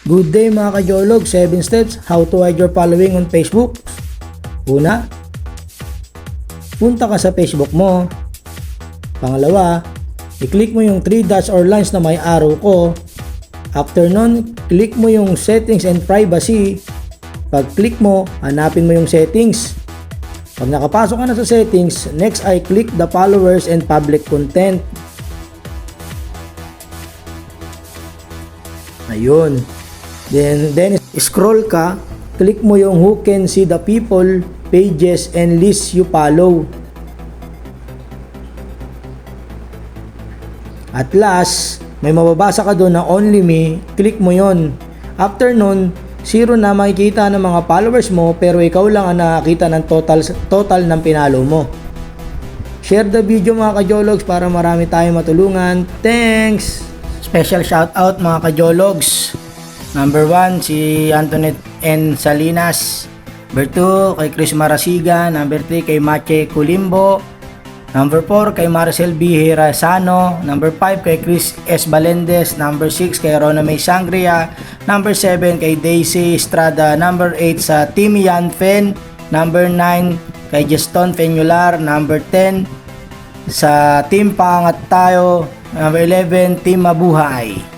Good day mga kajolog, 7 steps how to hide your following on Facebook. Una, punta ka sa Facebook mo. Pangalawa, i-click mo yung 3 dots or lines na may arrow ko. After nun, click mo yung settings and privacy. Pag click mo, hanapin mo yung settings. Pag nakapasok ka na sa settings, next ay click the followers and public content. Ayun. Then scroll ka, click mo yung who can see the people, pages, and lists you follow. At last, may mababasa ka doon na only me, click mo yon. After nun, zero na makikita ng mga followers mo pero ikaw lang ang nakakita ng total ng pinalo mo. Share the video mga kajologs para marami tayong matulungan. Thanks! Special shout out mga kajologs. Number 1 si Antoinette N. Salinas. Number 2 kay Chris Marasiga. Number 3 kay Mache Culimbo. Number 4 kay Marcel B. Hirazano. Number 5 kay Chris S. Balendez. Number 6 kay Rona May Sangria. Number 7 kay Daisy Estrada. Number 8 sa Team Yan Fen. Number 9 kay Juston Fenular. Number 10 sa Team Pangat Tayo. Number 11 Team Mabuhay.